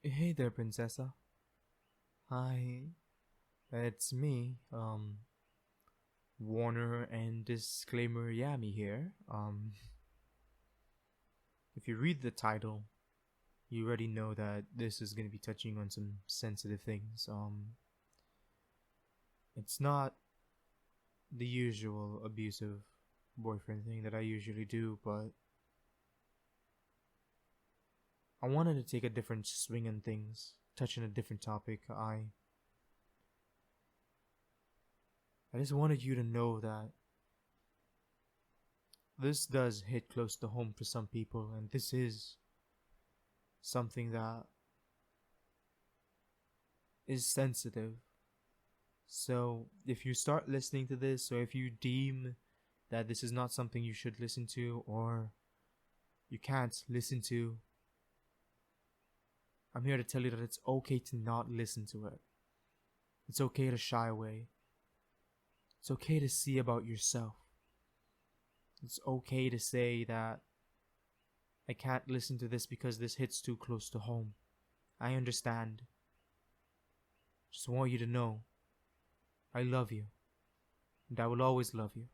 Hey there, Princessa. Hi, it's me, Warner and Disclaimer Yami here. If you read the title, you already know that this is gonna be touching on some sensitive things. It's not the usual abusive boyfriend thing that I usually do, but I wanted to take a different swing on things, touch on a different topic. I just wanted you to know that this does hit close to home for some people, and this is something that is sensitive. So, if you start listening to this, or if you deem that this is not something you should listen to, or you can't listen to, I'm here to tell you that it's okay to not listen to it. It's okay to shy away. It's okay to see about yourself. It's okay to say that I can't listen to this because this hits too close to home. I understand. Just want you to know I love you, and I will always love you.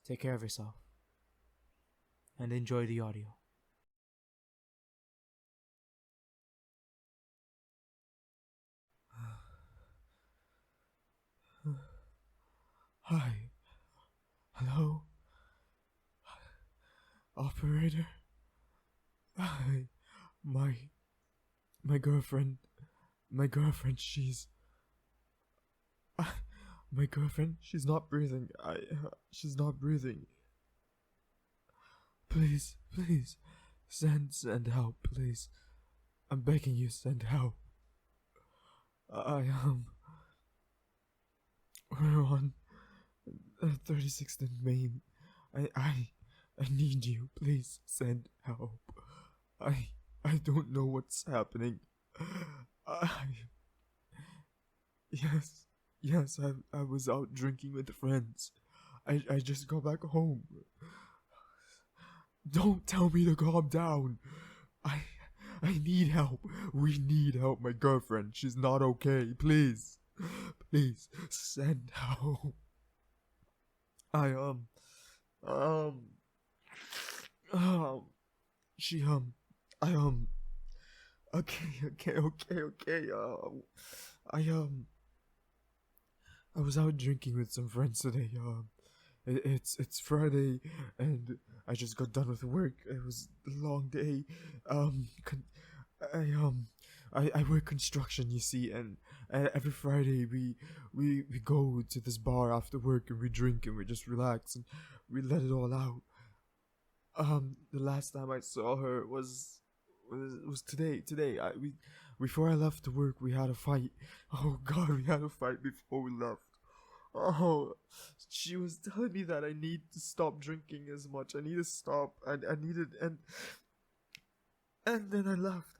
Take care of yourself, and enjoy the audio. Hi. Hello? Operator? Hi. My girlfriend. My girlfriend, my girlfriend, she's not breathing. She's not breathing. Please, please, send help, please. I'm begging you, send help. We're on 36th and Main. I need you, please, send help. I don't know what's happening. I, yes, I was out drinking with friends. I just got back home. Don't tell me to calm down. I I need help. We need help, my girlfriend. She's not okay. Please. Please send help. I um um she I okay. I I was out drinking with some friends today. It's Friday, and I just got done with work. It was a long day. I I work construction, you see, and every Friday we go to this bar after work and we drink and we just relax and we let it all out. The last time I saw her was today. Today, we before I left to work, we had a fight. Oh God, we had a fight before we left. Oh, she was telling me that I need to stop drinking as much. I need to stop. I needed and then I left,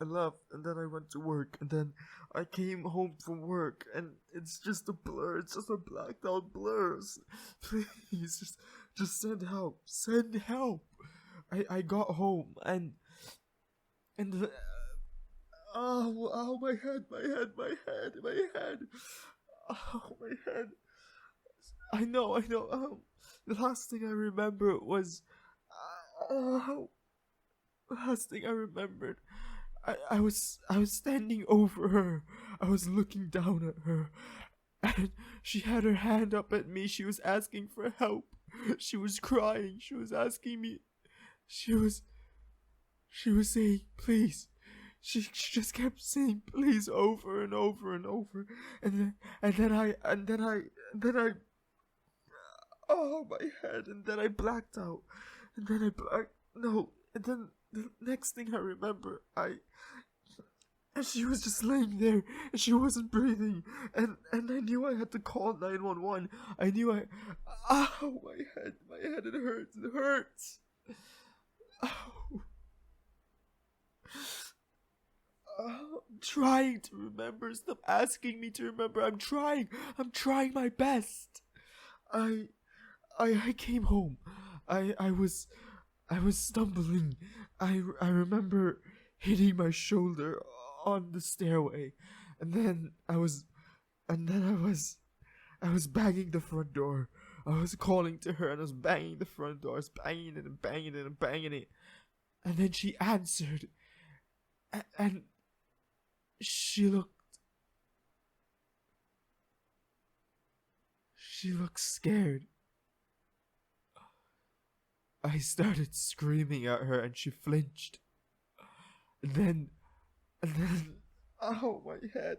and then I went to work, and then I came home from work, and it's just a blur. It's just a blacked out blur. Please, just send help. Send help. I got home, and the, oh my head, my head. Oh my head. I know. The last thing I remember was, uh, last thing I remembered, I was standing over her. I was looking down at her, and she had her hand up at me. She was asking for help. She was crying. She was asking me. She was saying please. She just kept saying please over and over and over, and then I oh my head, and then I blacked out, and then I blacked no, and then the next thing I remember, and she was just laying there, and she wasn't breathing, and I knew I had to call 911. I knew my head, it hurts. Oh, I'm trying to remember. Stop asking me to remember. I'm trying my best. I I came home. I was stumbling. I remember hitting my shoulder on the stairway, and then I was banging the front door. I was calling to her and I was banging the front door. I was banging it and banging it and banging it. And then she answered. And she looked scared. I started screaming at her and she flinched. And then, ow, my head.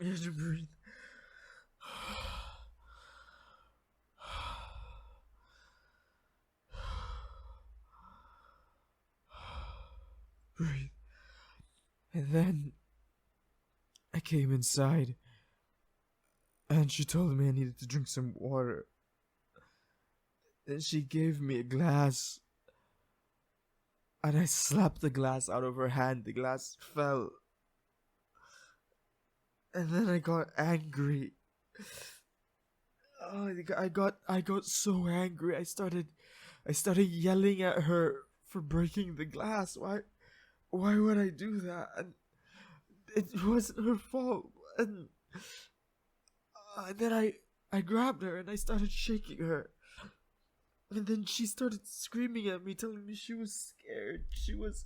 I had to breathe. Breathe. And then I came inside and she told me I needed to drink some water. And she gave me a glass. And I slapped the glass out of her hand. The glass fell. And then I got angry. Oh, I got so angry. I started yelling at her for breaking the glass. Why would I do that? And it wasn't her fault. And then I grabbed her and I started shaking her. And then she started screaming at me, telling me she was scared. She was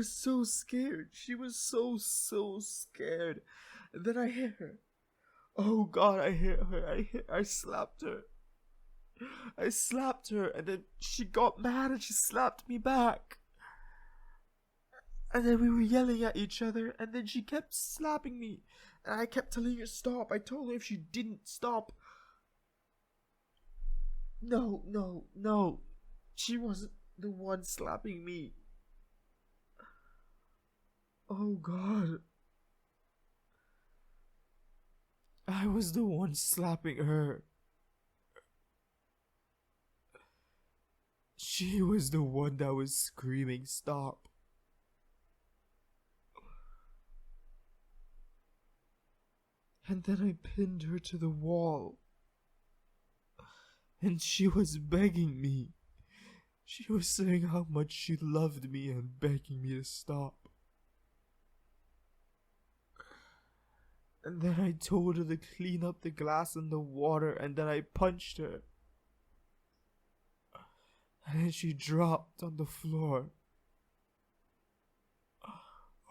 so scared. She was so scared. And then I hit her. Oh God, I hit her. I slapped her. I slapped her, and then she got mad and she slapped me back. And then we were yelling at each other, and then she kept slapping me. And I kept telling her stop. I told her if she didn't stop. No. She wasn't the one slapping me. Oh God. I was the one slapping her. She was the one that was screaming stop. And then I pinned her to the wall. And she was begging me. She was saying how much she loved me and begging me to stop. And then I told her to clean up the glass and the water, and then I punched her. And then she dropped on the floor.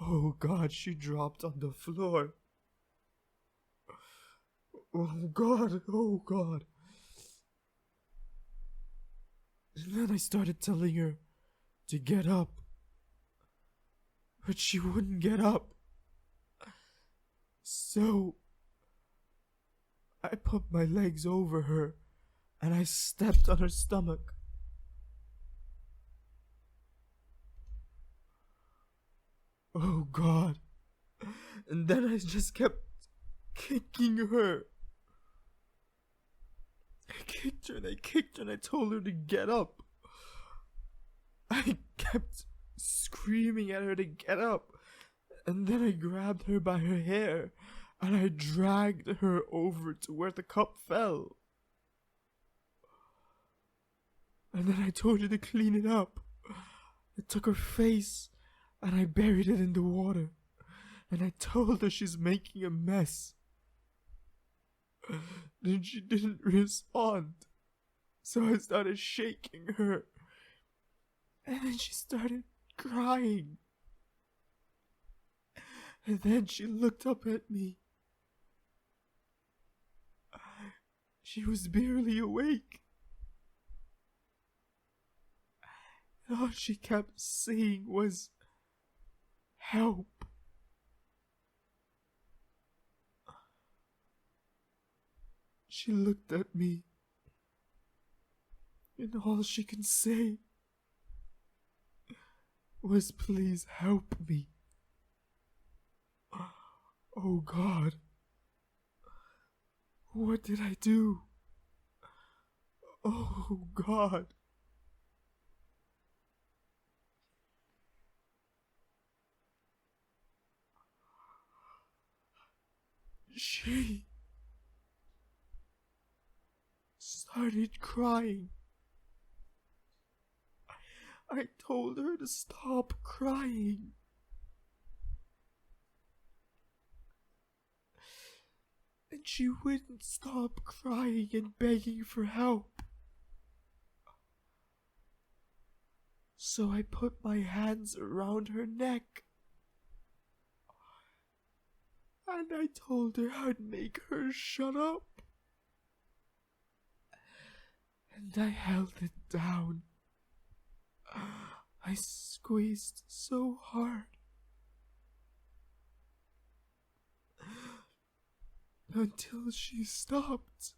Oh God, she dropped on the floor. Oh God. And then I started telling her to get up. But she wouldn't get up. So I put my legs over her and I stepped on her stomach. Oh God. And then I just kept kicking her. I kicked her and I told her to get up. I kept screaming at her to get up. And then I grabbed her by her hair and I dragged her over to where the cup fell. And then I told her to clean it up. I took her face and I buried it in the water. And I told her she's making a mess. Then she didn't respond. So I started shaking her. And then she started crying. And then she looked up at me. She was barely awake. And all she kept saying was, "Help." She looked at me, and all she could say was, "Please help me." Oh God, what did I do? Oh God. She started crying. I told her to stop crying. And she wouldn't stop crying and begging for help. So I put my hands around her neck. And I told her I'd make her shut up. And I held it down. I squeezed so hard. Until she stopped.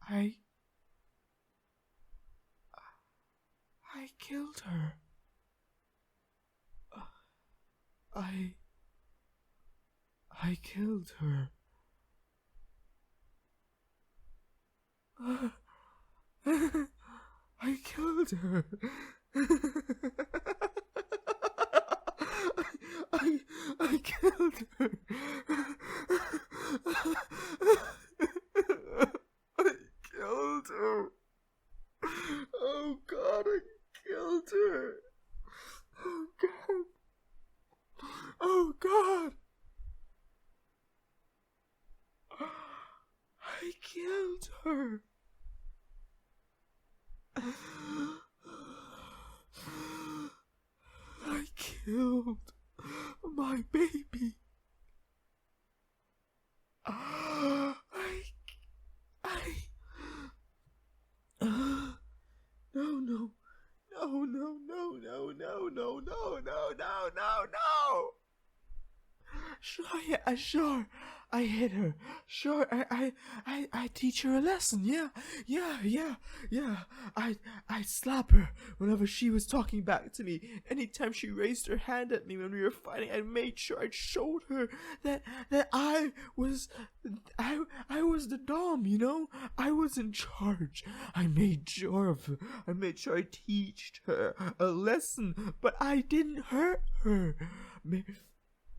I killed her. I killed her. I killed her. I killed her. I killed her. Oh God, I killed her. Oh God. Oh God. I killed her. I killed my baby. No. Sure, I hit her. Sure, I teach her a lesson. Yeah. I slap her whenever she was talking back to me. Anytime she raised her hand at me when we were fighting, I made sure I showed her that I was the dom. You know, I was in charge. I made sure I teached her a lesson, but I didn't hurt her.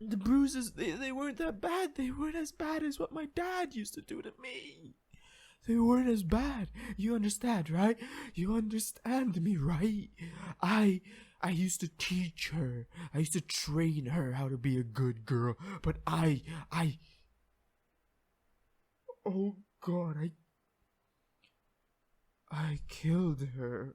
The bruises, they weren't that bad. They weren't as bad as what my dad used to do to me. They weren't as bad. You understand, right? You understand me, right? I used to teach her. I used to train her how to be a good girl. But oh God, I killed her.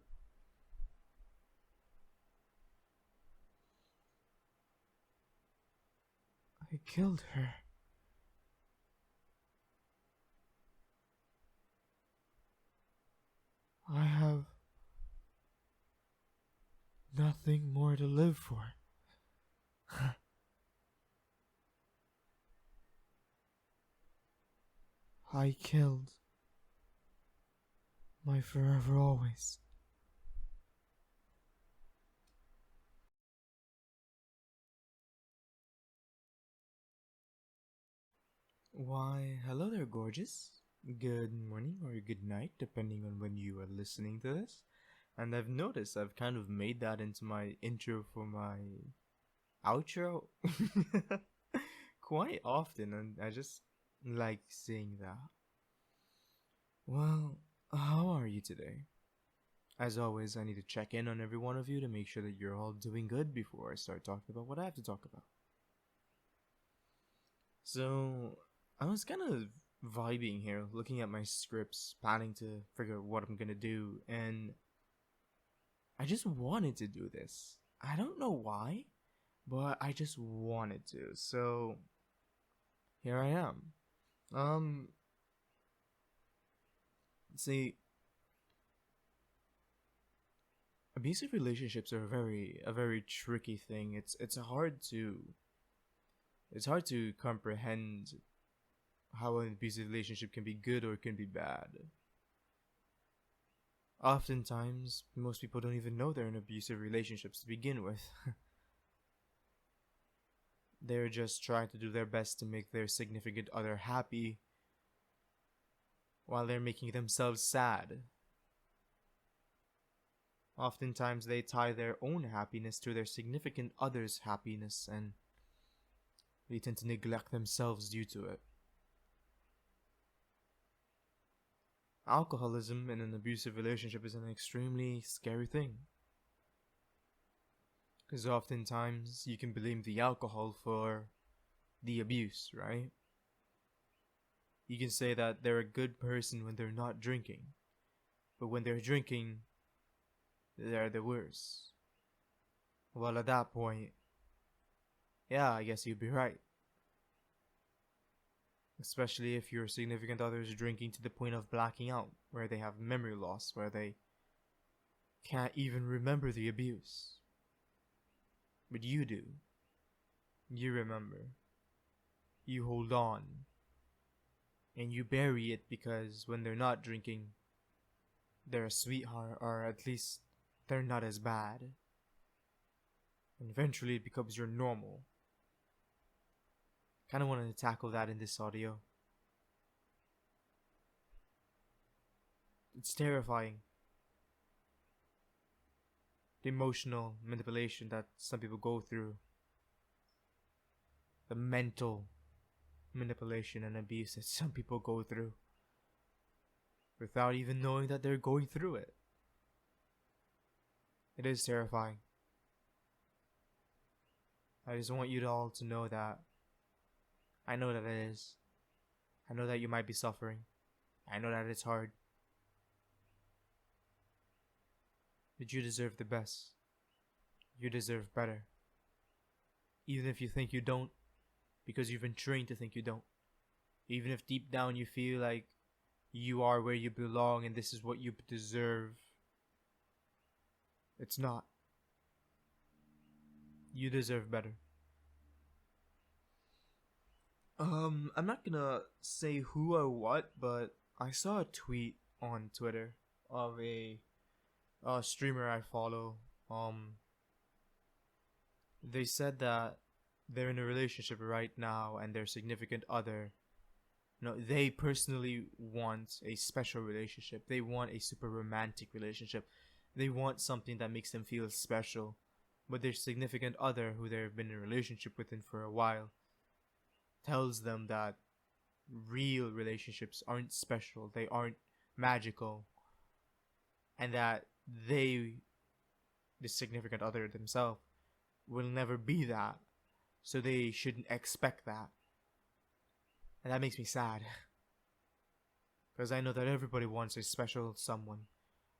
I killed her. I have nothing more to live for. I killed my forever always. Why, hello there, gorgeous. Good morning or good night, depending on when you are listening to this. And I've noticed I've kind of made that into my intro for my outro quite often, and I just like seeing that. Well, how are you today? As always, I need to check in on every one of you to make sure that you're all doing good before I start talking about what I have to talk about. So, I was kind of vibing here, looking at my scripts, planning to figure out what I'm gonna do, and I just wanted to do this. I don't know why, but I just wanted to. So, here I am. See, abusive relationships are a very tricky thing. It's hard to comprehend how an abusive relationship can be good or can be bad. Oftentimes, most people don't even know they're in abusive relationships to begin with. They're just trying to do their best to make their significant other happy while they're making themselves sad. Oftentimes, they tie their own happiness to their significant other's happiness, and they tend to neglect themselves due to it. alcoholism in an abusive relationship is an extremely scary thing. Because oftentimes you can blame the alcohol for the abuse, right? You can say that they're a good person when they're not drinking, but when they're drinking, they're the worst. Well, at that point, yeah, I guess you'd be right. Especially if your significant other is drinking to the point of blacking out, where they have memory loss, where they can't even remember the abuse. But you do. You remember. You hold on. And you bury it because when they're not drinking, they're a sweetheart, or at least they're not as bad. And eventually it becomes your normal. Kinda wanted to tackle that in this audio. It's terrifying. The emotional manipulation that some people go through. The mental manipulation and abuse that some people go through. Without even knowing that they're going through it. It is terrifying. I just want you all to know that I know that it is. I know that you might be suffering. I know that it's hard. But you deserve the best. You deserve better. Even if you think you don't, because you've been trained to think you don't. Even if deep down you feel like you are where you belong and this is what you deserve. It's not. You deserve better. I'm not gonna say who or what, but I saw a tweet on Twitter of a streamer I follow. They said that they're in a relationship right now and their significant other, they personally want a special relationship. They want a super romantic relationship. They want something that makes them feel special. But their significant other, who they've been in a relationship with for a while, tells them that real relationships aren't special, they aren't magical, and that they, the significant other themselves, will never be that, so they shouldn't expect that. And that makes me sad, because I know that everybody wants a special someone.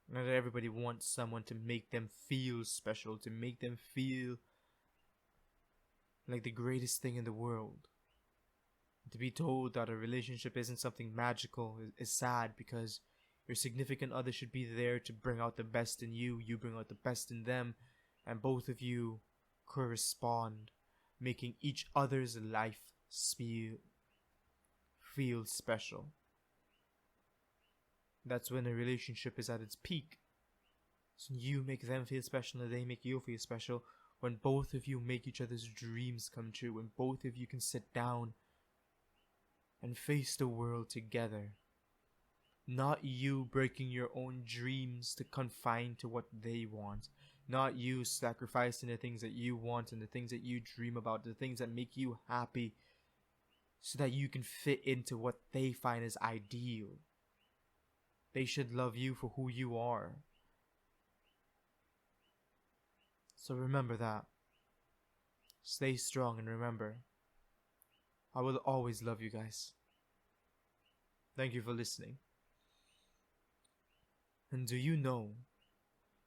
I know that everybody wants someone to make them feel special, to make them feel like the greatest thing in the world. To be told that a relationship isn't something magical is sad, because your significant other should be there to bring out the best in you, you bring out the best in them, and both of you correspond, making each other's life feel special. That's when a relationship is at its peak. So you make them feel special and they make you feel special, when both of you make each other's dreams come true, when both of you can sit down and face the world together. Not you breaking your own dreams to confine to what they want. Not you sacrificing the things that you want and the things that you dream about, the things that make you happy, so that you can fit into what they find as ideal. They should love you for who you are. So remember that. Stay strong and remember, I will always love you guys. Thank you for listening. And do you know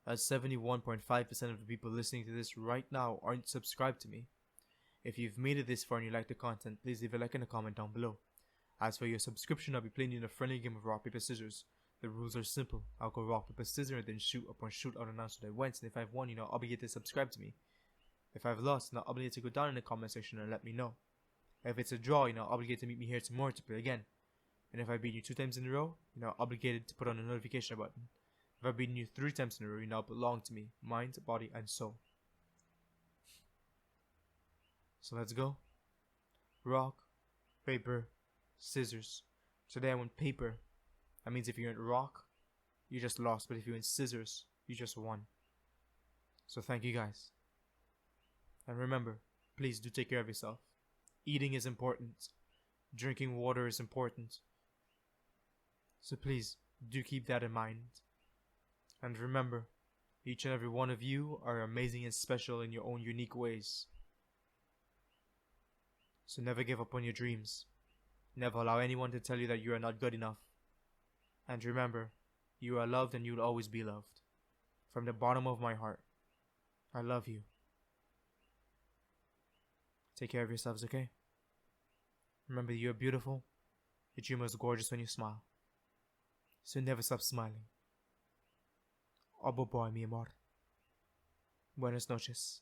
that 71.5% of the people listening to this right now aren't subscribed to me? If you've made it this far and you like the content, please leave a like and a comment down below. As for your subscription, I'll be playing you in a friendly game of rock, paper, scissors. The rules are simple. I'll go rock, paper, scissors, and then shoot. Upon shoot, I'll announce that I went, and if I've won, I'll obligate to subscribe to me. If I've lost, I'll obligate to go down in the comment section and let me know. If it's a draw, I'll obligate to meet me here tomorrow to play again. And if I beat you 2 times in a row, obligated to put on a notification button. If I've beaten you 3 times in a row, you now belong to me, mind, body, and soul. So let's go. Rock, paper, scissors. Today I went paper. That means if you went rock, you just lost. But if you went scissors, you just won. So thank you guys. And remember, please do take care of yourself. Eating is important. Drinking water is important. So please, Do keep that in mind. And remember, each and every one of you are amazing and special in your own unique ways. So never give up on your dreams. Never allow anyone to tell you that you are not good enough. And remember, you are loved and you will always be loved. From the bottom of my heart, I love you. Take care of yourselves, okay? Remember, you are beautiful. That you are most gorgeous when you smile. So never stop smiling. Obo boy, mi amor. Buenas noches.